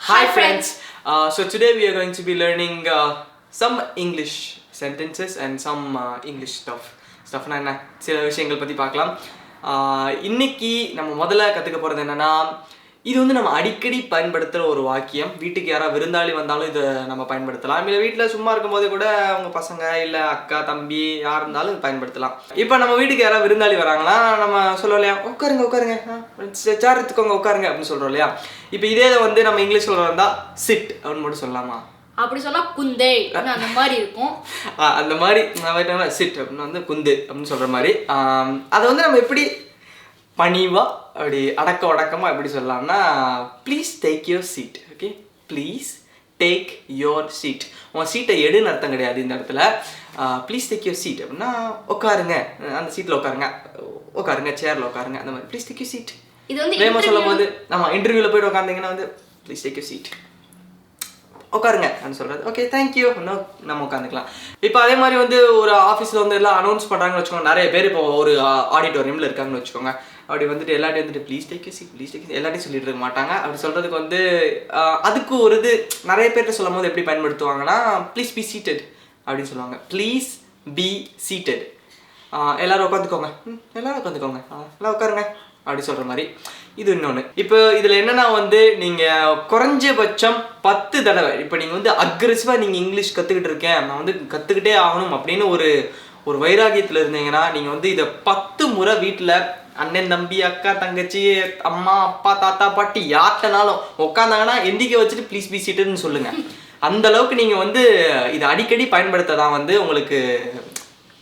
Hi friends. So today we are going to be learning some English sentences and some English stuff. Stuffனா என்ன சில விஷயங்கள் பத்தி பார்க்கலாம். இன்னைக்கு நம்ம முதல்ல கத்துக்க போறது என்னன்னா இது வந்து நம்ம அடிக்கடி பயன்படுத்துற ஒரு வாக்கியம். வீட்டுக்கு யாராவது விருந்தாளி வந்தாலும் இதை நம்ம பயன்படுத்தலாம். இல்லை வீட்டில் சும்மா இருக்கும்போது கூட அவங்க பசங்க இல்லை அக்கா தம்பி யார் இருந்தாலும் பயன்படுத்தலாம். இப்போ நம்ம வீட்டுக்கு யாராவது விருந்தாளி வராங்கன்னா நம்ம சொல்லுவோம் இல்லையா, உட்காருங்க உட்காருங்க, சேர் எடுத்துக்கோங்க உட்காருங்க அப்படின்னு சொல்றோம் இல்லையா. இப்போ இதே வந்து நம்ம இங்கிலீஷ் சொல்றதா இருந்தா சிட் அப்படின்னு மட்டும் சொல்லலாமா? அப்படி சொன்னா குந்தே அந்த மாதிரி இருக்கும். அந்த மாதிரி சிட் அப்படின்னு வந்து குந்து அப்படின்னு சொல்ற மாதிரி அதை வந்து நம்ம எப்படி பணிவா அப்படி அடக்கமா எப்படி சொல்லலாம்னா please take your seat. Okay, please take your seat. உன் சீட்டை எடுன்னு அர்த்தம் கிடையாது இந்த இடத்துல. ப்ளீஸ் டேக் யுவர் சீட் அப்படின்னா உட்காருங்க, அந்த சீட்டில் உட்காருங்க, சேர்ல உட்காருங்க, அந்த மாதிரி ப்ளீஸ் டேக் யூர் சீட். இது வந்து வேகமாக சொல்லும் போது ஆமாம் இன்டர்வியூவில் போய்ட்டு உட்காந்திங்கன்னா வந்து ப்ளீஸ் டேக் யூர் சீட், உட்காருங்க அப்படின்னு சொல்கிறது. ஓகே தேங்க்யூ இன்னும் நம்ம உட்காந்துக்கலாம். இப்போ அதே மாதிரி வந்து ஒரு ஆஃபீஸில் வந்து எல்லாம் அனௌன்ஸ் பண்ணுறாங்கன்னு வச்சுக்கோங்க. நிறைய பேர் இப்போ ஒரு ஆடிட்டோரியமில் இருக்காங்கன்னு வச்சுக்கோங்க. அப்படி வந்துட்டு எல்லாத்தையும் வந்துட்டு please take you seat, please take you எல்லாத்தையும் சொல்லிட்டு இருக்க மாட்டாங்க. அப்படி சொல்கிறதுக்கு வந்து அதுக்கு ஒரு இது நிறைய பேர்கிட்ட சொல்லும் போது எப்படி பயன்படுத்துவாங்கன்னா ப்ளீஸ் பி சீட்டட் அப்படின்னு சொல்லுவாங்க. ப்ளீஸ் பி சீட்டட், எல்லோரும் உட்காந்துக்கோங்க, எல்லோரும் உட்காந்துக்கோங்க, எல்லாம் உட்காருங்க அப்படி சொல்கிற மாதிரி. இது இன்னொன்று. இப்போ இதில் என்னென்னா வந்து நீங்கள் குறைஞ்சபட்சம் 10 தடவை இப்போ நீங்கள் வந்து அக்ரெசிவாக நீங்கள் இங்கிலீஷ் கற்றுக்கிட்டு இருக்கேன், நான் வந்து கற்றுக்கிட்டே ஆகணும் அப்படின்னு ஒரு வைராகியத்தில் இருந்தீங்கன்னா நீங்கள் வந்து இதை 10 முறை வீட்டில் அண்ணன் தம்பி அக்கா தங்கச்சி அம்மா அப்பா தாத்தா பாட்டி யார்கிட்டனாலும் உட்காந்தாங்கன்னா எந்திக்க வச்சுட்டு ப்ளீஸ் பி சீட்டுன்னு சொல்லுங்கள். அந்த அளவுக்கு நீங்கள் வந்து இதை அடிக்கடி பயன்படுத்த தான் வந்து உங்களுக்கு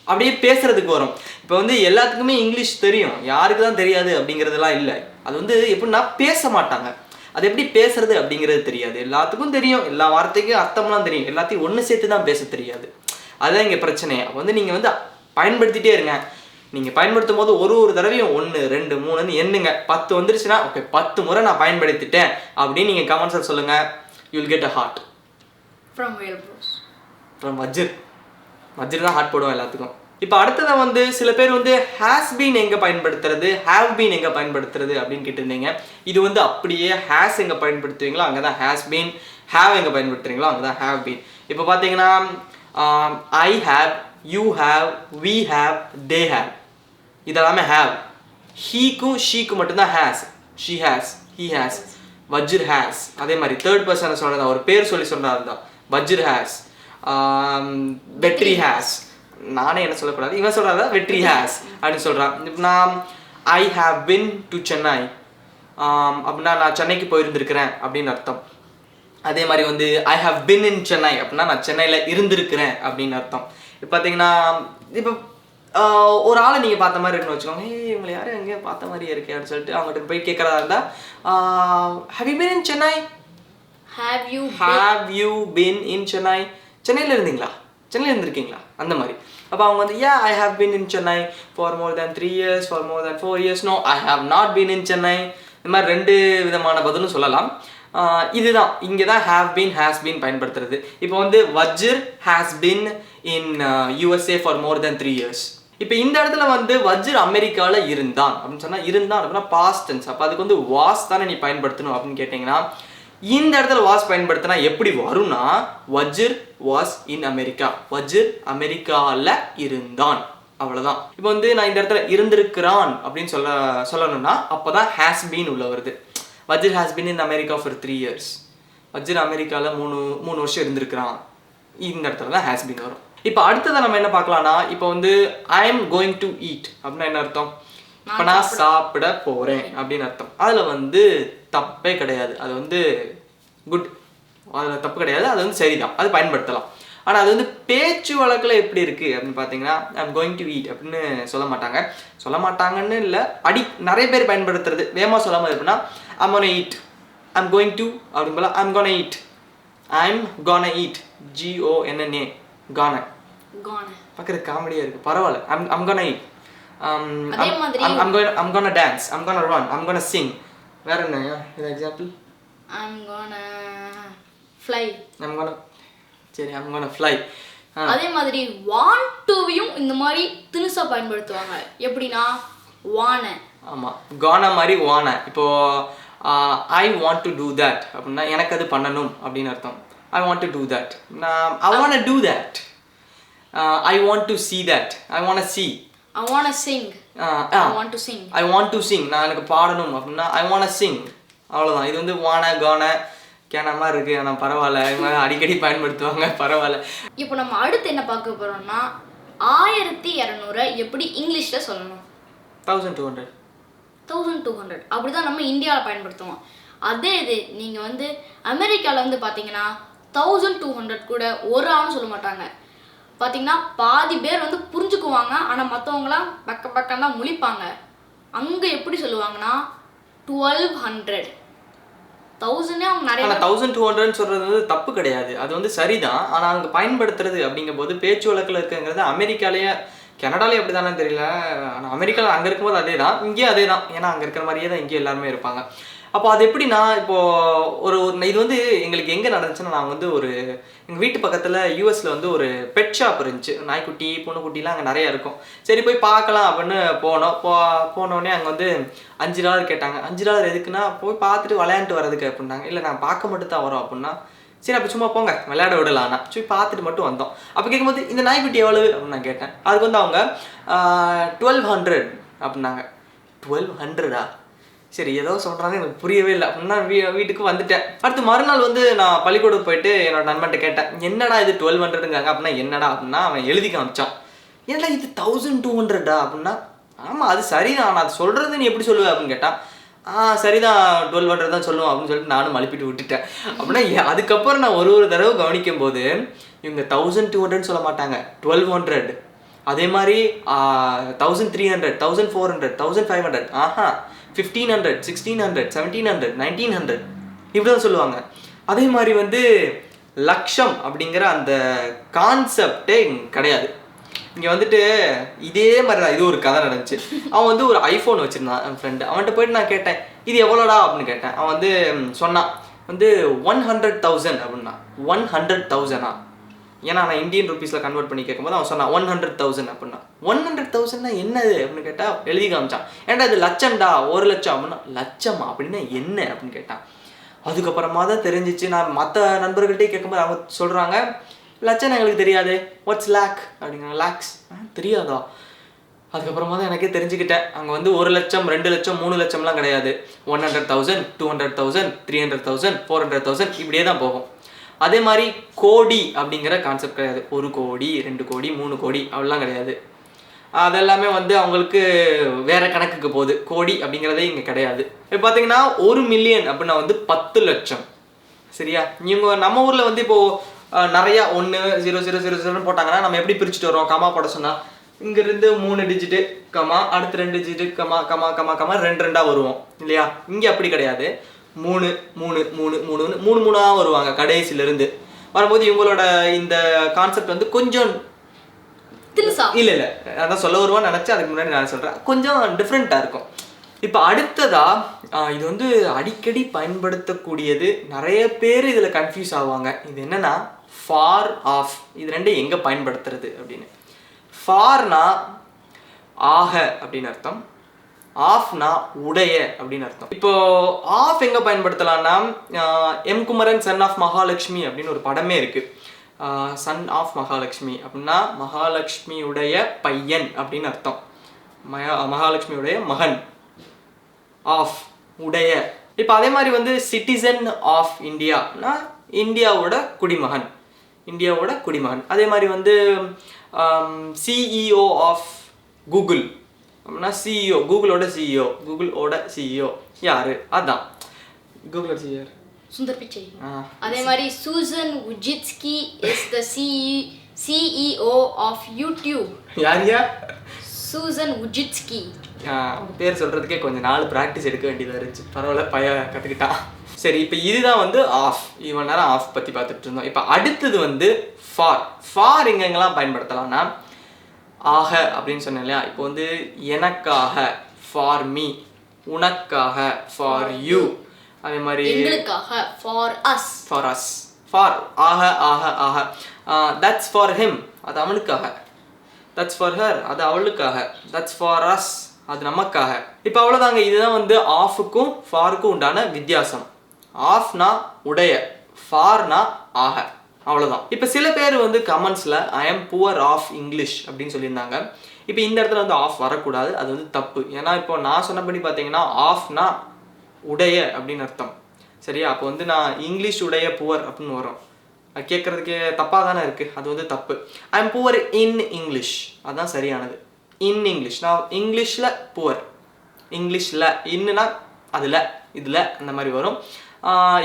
அப்படியே பேசுறதுக்கு வரும். இப்போ வந்து எல்லாத்துக்குமே இங்கிலீஷ் தெரியும், யாருக்கு தான் தெரியாது அப்படிங்கிறதுலாம் இல்லை. அது வந்து எப்படின்னா பேச மாட்டாங்க, அது எப்படி பேசுறது அப்படிங்கிறது தெரியாது. எல்லாத்துக்கும் தெரியும், எல்லா வார்த்தைக்கும் அர்த்தம்லாம் தெரியும், எல்லாத்தையும் ஒன்று சேர்த்து தான் பேச தெரியாது. அதுதான் இங்கே பிரச்சனையே. அப்போ வந்து நீங்கள் வந்து பயன்படுத்திட்டே இருங்க. நீங்கள் பயன்படுத்தும் போது ஒரு தடவையும் 1 2 3ன்னு எண்ணுங்க. 10 வந்துருச்சுன்னா ஓகே 10 முறை நான் பயன்படுத்திட்டேன் அப்படின்னு நீங்கள் கமெண்ட்ஸில் சொல்லுங்கள். You will get a heart from VelBros. From Vajr தான் ஹார்ட் போடுவோம் எல்லாத்துக்கும். இப்போ அடுத்ததை வந்து சில பேர் வந்து ஹேஸ் பீன் எங்கே பயன்படுத்துறது, ஹேவ் பீன் எங்கே பயன்படுத்துறது அப்படின்னு கேட்டிருந்தீங்க. இது வந்து அப்படியே ஹேஸ் எங்கே பயன்படுத்துவீங்களோ அங்கே தான் ஹேஸ் பீன், ஹேவ் எங்கே பயன்படுத்துறீங்களோ அங்கே தான் ஹேவ் பீன். இப்போ பார்த்தீங்கன்னா I have, you have, we have, they have, இதெல்லாமே ஹேவ். ஹீக்கும் ஷீக்கும் மட்டும்தான் has. She has, he has, Vajr has. அதே மாதிரி தேர்ட் பர்சனை சொல்கிறதா ஒரு பேர் சொல்லி சொல்கிறா இருந்தால் வஜ்ர் ஹேஸ், வெட்ரி ஹேஸ். நானே என்ன சொல்லக்கூடாது, இவன் சொல்கிறதா வெட்ரி ஹேஸ் அப்படின்னு சொல்கிறான். இப்போ நான் ஐ ஹாவ் பின் டு சென்னை அப்படின்னா நான் சென்னைக்கு போயிருந்துருக்கிறேன் அப்படின்னு அர்த்தம். அதே மாதிரி வந்து I have been in Chennai அப்படின்னா நான் சென்னையில் இருந்திருக்கிறேன் அப்படின்னு அர்த்தம். இப்போ பார்த்தீங்கன்னா இப்போ ஒரு ஆளை நீங்கள் பார்த்த மாதிரி இருக்குன்னு வச்சுக்கோங்க. இவங்களை யாரும் எங்கேயோ பார்த்த மாதிரியே இருக்கே அப்படின்னு சொல்லிட்டு அவங்ககிட்ட போய் கேட்குறதா இருந்தால் have you been in Chennai, have you been in Chennai, சென்னையில் இருந்தீங்களா, சென்னையில் இருந்திருக்கீங்களா அந்த மாதிரி. அப்போ அவங்க வந்து I have been in Chennai for more than 3 years, for more than 4 years, no I have not been in Chennai. இந்த மாதிரி 2 விதமான பதிலும் சொல்லலாம். இதுதான் இங்கே தான் ஹேவ் பீன் ஹேஸ் பீன் பயன்படுத்துறது. இப்போ வந்து Vajr has been in USA for more than 3 years. இப்போ இந்த இடத்துல வந்து வஜ்ர் அமெரிக்காவில் இருந்தான் அப்படின்னு சொன்னால் இருந்தான் அப்படின்னா பாஸ்ட் டென்ஸ். அப்போ அதுக்கு வந்து வாஸ் தானே நீ பயன்படுத்தணும் அப்படின்னு கேட்டிங்கன்னா இந்த இடத்துல வாஸ் பயன்படுத்தினா எப்படி வரும்னா வஜ்ர் வாஸ் இன் அமெரிக்கா, வஜ்ர் அமெரிக்காவில் இருந்தான், அவ்வளோதான். இப்போ வந்து நான் இந்த இடத்துல இருந்திருக்கிறான் அப்படின்னு சொல்லணும்னா அப்போ தான் ஹேஸ் பீன் உள்ள வருது. Vajr has been in America for 3 years. Vajr அமெரிக்காவில் 3 வருஷம் இருந்திருக்கிறான், இந்த இடத்துல தான் ஹேஸ் பீன் வரும். இப்போ அடுத்ததை நம்ம என்ன பார்க்கலாம்னா இப்போ வந்து I am going to eat அப்படின்னா என்ன அர்த்தம்? இப்போ நான் சாப்பிட போகிறேன் அப்படின்னு அர்த்தம். அதில் வந்து தப்பே கிடையாது, அது வந்து குட், அதில் தப்பு கிடையாது, அது வந்து சரிதான், அது பயன்படுத்தலாம். ஆனால் அது வந்து பேச்சு வழக்கில் எப்படி இருக்குது அப்படின்னு பார்த்தீங்கன்னா ஐம் கோயிங் டு ஈட் அப்படின்னு சொல்ல மாட்டாங்கன்னு இல்லை, நிறைய பேர் பயன்படுத்துறது வேகமாக சொல்லாமல் எப்படின்னா I'm gonna eat, I'm going to அப்படின்னு போல I'm gonna eat, I'm gonna eat, GONNA கான பார்க்குறது காமெடியாக இருக்குது, பரவாயில்ல. I'm gonna eat, I'm gonna dance, I'm gonna run, I'm gonna sing. வேற என்ன இது example? I'm gonna fly. I'm gonna fly. அதே மாதிரி want to-வையும் இந்த மாதிரி தினுசா பயன்படுத்துவாங்க. எப்படின்னா வான. ஆமாம், கானா மாதிரி வான. இப்போ I want to do that அப்படின்னா எனக்கு அது பண்ணணும் அப்படின்னு அர்த்தம். I want to do that, நான் I want to do that. I want to see that, I want see. I want to sing. I want to sing. I want to sing, நான் எனக்கு பாடணும் அப்படின்னா ஐ வாண்ட் சிங். அவ்வளோதான். இது வந்து வான கான கேன மாதிரி இருக்குது, ஆனால் பரவாயில்ல, இது மாதிரி அடிக்கடி பயன்படுத்துவாங்க, பரவாயில்ல. இப்போ நம்ம அடுத்து என்ன பார்க்க போகிறோம்னா 1200 எப்படி இங்கிலீஷில் சொல்லணும். 1200. 1200 அப்படி தான் நம்ம இந்தியாவில் பயன்படுத்துவோம். அதே இது நீங்கள் வந்து அமெரிக்காவில் வந்து பார்த்தீங்கன்னா 1200 கூட ஒரு ஆளும் சொல்ல மாட்டாங்க. பார்த்தீங்கன்னா பாதி பேர் வந்து புரிஞ்சுக்குவாங்க, ஆனால் மற்றவங்களாம் பக்கம் தான் முழிப்பாங்க. அங்கே எப்படி சொல்லுவாங்கன்னா 1200. 1000 அவங்க நிறைய. ஆனால் 1200 சொல்கிறது வந்து தப்பு கிடையாது, அது வந்து சரிதான். ஆனால் அங்கே பயன்படுத்துறது அப்படிங்கும்போது பேச்சு வழக்கில் இருக்குங்கிறது அமெரிக்காலேயே கனடாலே எப்படி தானே தெரியல, ஆனால் அமெரிக்காவில் அங்கே இருக்கும்போது அதே தான், இங்கேயும் அதே தான். ஏன்னா அங்கே இருக்கிற மாதிரியே தான் இங்கேயும் எல்லாருமே இருப்பாங்க. அப்போ அது எப்படின்னா, இப்போது ஒரு இது வந்து எங்களுக்கு எங்கே நடந்துச்சுன்னா, நான் வந்து ஒரு எங்கள் வீட்டு பக்கத்தில் யூஎஸில் வந்து ஒரு பெட் ஷாப் இருந்துச்சு. நாய்க்குட்டி பூனைக்குட்டிலாம் அங்கே நிறையா இருக்கும். சரி போய் பார்க்கலாம் அப்படின்னு போனோம். போனோடனே அங்கே வந்து $5 கேட்டாங்க. $5 எதுக்குன்னா போய் பார்த்துட்டு விளையாண்டுட்டு வரதுக்கு அப்படின்னாங்க. இல்லை நான் பார்க்க மட்டும் தான் வரோம் அப்படின்னா, சரி அப்போ சும்மா போங்க விளையாட விடலாம்னா சும்மா பார்த்துட்டு மட்டும் வந்தோம். அப்போ கேட்கும்போது இந்த நாய்க்குட்டி எவ்வளவு அப்படின்னு நான் கேட்டேன். அதுக்கு வந்து அவங்க 1200 அப்படின்னாங்க. 1200 சரி ஏதோ சொல்கிறாங்க, எனக்கு புரியவே இல்லை அப்படின்னா வீட்டுக்கு வந்துட்டேன். அடுத்து மறுநாள் வந்து நான் பள்ளிக்கூடம் போயிட்டு என்னோட நண்பன்ட்ட கேட்டேன், என்னடா இது 1200ங்காங்க அப்படின்னா என்னடா அப்படின்னா அவன் எழுதி காமிச்சான். ஏன்டா இது 1200 அப்படின்னா, ஆமாம் அது சரிதான், ஆனால் அது சொல்கிறது நீ எப்படி சொல்லுவேன் அப்படின்னு கேட்டான். சரிதான் 1200 தான் சொல்லுவோம் அப்படின்னு சொல்லிட்டு நானும் மழுப்பிட்டு விட்டுட்டேன். அப்படின்னா அதுக்கப்புறம் நான் ஒரு தடவை கவனிக்கும் போது இவங்க 1200 சொல்ல மாட்டாங்க, 1200. அதே மாதிரி 1300, 1400, 1500, 1500, 1600, 1700, 1900 இப்படி தான் சொல்லுவாங்க. அதே மாதிரி வந்து லட்சம் அப்படிங்கிற அந்த கான்செப்டே கிடையாது. இங்கே வந்துட்டு இதே மாதிரி தான் இது ஒரு கதை நடந்துச்சு. அவன் வந்து ஒரு ஐஃபோன் வச்சுருந்தான் என் ஃப்ரெண்டு. அவன்கிட்ட போயிட்டு நான் கேட்டேன், இது எவ்வளோடா அப்படின்னு கேட்டேன். அவன் வந்து சொன்னான் வந்து 100,000 அப்படின்னா. 100,000 ஏன்னா நான் இந்தியன் ருபீஸில் கன்வெர்ட் பண்ணி கேட்கும்போது அவன் சொன்னான் 100,000 அப்படின்னா. 100,000 என்னது அப்படின்னு கேட்டால் எழுதி காமிச்சான். ஏன்டா இது லட்சம்டா, 1 லட்சம் அப்படின்னா. லட்சமா அப்படின்னா என்ன அப்படின்னு கேட்டான். அதுக்கப்புறமா தான் தெரிஞ்சிச்சு. நான் மற்ற நண்பர்கள்ட்டே கேட்கும்போது அவங்க சொல்கிறாங்க, லட்சம் எங்களுக்கு தெரியாது, வாட்ஸ் லேக் அப்படிங்கிற. லேக்ஸ் தெரியாதா? அதுக்கப்புறமா தான் எனக்கே தெரிஞ்சுக்கிட்டேன். அங்கே வந்து 1 லட்சம் 2 லட்சம் 3 லட்சம்லாம் கிடையாது. 100,000, 200,000, 300,000, 400,000 இப்படியே தான் போகும். அதே மாதிரி கோடி அப்படிங்கிற கான்செப்ட் கிடையாது. 1 கோடி 2 கோடி 3 கோடி அப்படிலாம் கிடையாது. அதெல்லாமே வந்து அவங்களுக்கு வேற கணக்குக்கு போகுது. கோடி அப்படிங்கிறதே இங்கே கிடையாது. இப்போ பார்த்தீங்கன்னா 1 மில்லியன் அப்படின்னா வந்து 10 லட்சம். சரியா? இவங்க நம்ம ஊரில் வந்து இப்போது நிறையா 1,0,0,0,0 போட்டாங்கன்னா நம்ம எப்படி பிரிச்சுட்டு வரோம்? கமா போட சொன்னால் இங்கேருந்து 3 டிஜிட்டு கமா, அடுத்து 2 digit comma comma comma comma 2 வருவோம் இல்லையா? இங்கே அப்படி கிடையாது. 3 3 3 3 3 வருவாங்க கடைசியிலேருந்து வரும்போது. இவங்களோட இந்த கான்செப்ட் வந்து கொஞ்சம் இல்லை அதான் சொல்ல வருவான்னு நினச்சி அதுக்கு முன்னாடி நான் சொல்கிறேன், கொஞ்சம் டிஃப்ரெண்ட்டாக இருக்கும். இப்போ அடுத்ததா இது வந்து அடிக்கடி பயன்படுத்தக்கூடியது. நிறைய பேர் இதில் கன்ஃபியூஸ் ஆவாங்க. இது என்னன்னா ஃபார் ஆஃப். இது ரெண்டும் எங்கே பயன்படுத்துறது அப்படின்னு. ஃபார்னா ஆக அப்படின்னு அர்த்தம், ஆஃப்னா உடைய அப்படின்னு அர்த்தம். இப்போ ஆஃப் எங்கே பயன்படுத்தலாம்னா M Kumaran son of Mahalakshmi அப்படின்னு ஒரு படமே இருக்கு. சன் ஆஃப் மகாலட்சுமி அப்படின்னா மகாலட்சுமியுடைய பையன் அப்படின்னு அர்த்தம். மகாலட்சுமியுடைய மகன். ஆஃப் உடைய. இப்போ அதே மாதிரி வந்து சிட்டிசன் ஆஃப் இந்தியானா இந்தியாவோட குடிமகன், இந்தியாவோட குடிமகன். அதே மாதிரி வந்து சிஇஓ ஆஃப் கூகுள் அப்படின்னா சிஇஓ, கூகுளோட சிஇஓ. கூகுளோட சிஇஓ யாரு? அதான் கூகுளோட சிஇஓ சுந்தர் பிச்சை. அதே மாதிரி Susan Wojcicki is the CEO of YouTube. யாரியா? Susan Wojcicki. பேர் சொல்கிறதுக்கே கொஞ்சம் நாள் ப்ராக்டிஸ் எடுக்க வேண்டியதாக இருந்துச்சு. பரவாயில்ல, கற்றுக்கிட்டான். சரி, இப்போ இதுதான் வந்து ஆஃப். இவ்வளோ நேரம் ஆஃப் பற்றி பார்த்துட்டு இருந்தோம். இப்போ அடுத்தது வந்து ஃபார். ஃபார் எங்கெங்கெல்லாம் பயன்படுத்தலாம்னா ஆக அப்படின்னு சொன்னேன் இல்லையா? இப்போ வந்து எனக்காக ஃபார் மீ, உனக்காக ஃபார் யூ, அதே மாதிரி எங்களுக்காக for us. For us. For ஆக ஆக ஆக. தட்ஸ் ஃபார் ஹிம், அது அவனுக்காக. தட்ஸ் ஃபார் ஹர், அது அவளுக்காக. தட்ஸ் ஃபார் அஸ், அது நமக்காக. இப்போ அவ்வளோதாங்க. இதுதான் வந்து ஆஃப்க்கும் ஃபாருக்கும் உண்டான வித்தியாசம். ஆஃப்னா உடைய, ஃபார்னா ஆக, அவ்வளோதான். இப்போ சில பேர் வந்து கமெண்ட்ஸில் I am poor of English அப்படின்னு சொல்லியிருந்தாங்க. இப்போ இந்த இடத்துல வந்து ஆஃப் வரக்கூடாது, அது வந்து தப்பு. ஏன்னா இப்போ நான் சொன்னபடி பார்த்தீங்கன்னா ஆஃப்னா உடைய அப்படின்னு அர்த்தம். சரியா? அப்போ வந்து நான் இங்கிலீஷ் உடைய புவர் அப்படின்னு வரும். அது கேட்குறதுக்கு தப்பாக தானே இருக்குது, அது வந்து தப்பு. ஐ எம் புவர் இன் இங்கிலீஷ், அதுதான் சரியானது. இன் இங்கிலீஷ், நான் இங்கிலீஷில் புவர், இங்கிலீஷில் இன்னுனா அதில் இதில் அந்த மாதிரி வரும்.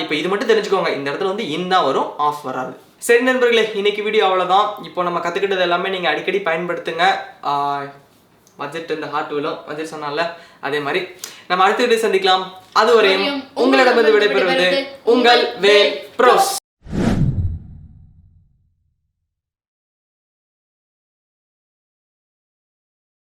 இப்போ இது மட்டும் தெரிஞ்சுக்கோங்க, இந்த இடத்துல வந்து இன் தான் வரும், ஆஃப் வராது. சரி நண்பர்களே, இன்னைக்கு வீடியோ அவ்வளோதான். இப்போ நம்ம கற்றுக்கிட்டது எல்லாமே நீங்கள் அடிக்கடி பயன்படுத்துங்க. பட்ஜெட் இந்த ஹார்ட் விலும் பட்ஜெட் சொன்னால அதே மாதிரி நம்ம அடுத்த வீடியோ சந்திக்கலாம். அதுவரையும் உங்களிடமிருந்து விடைபெறுவது உங்கள் வேல் ப்ரோஸ்.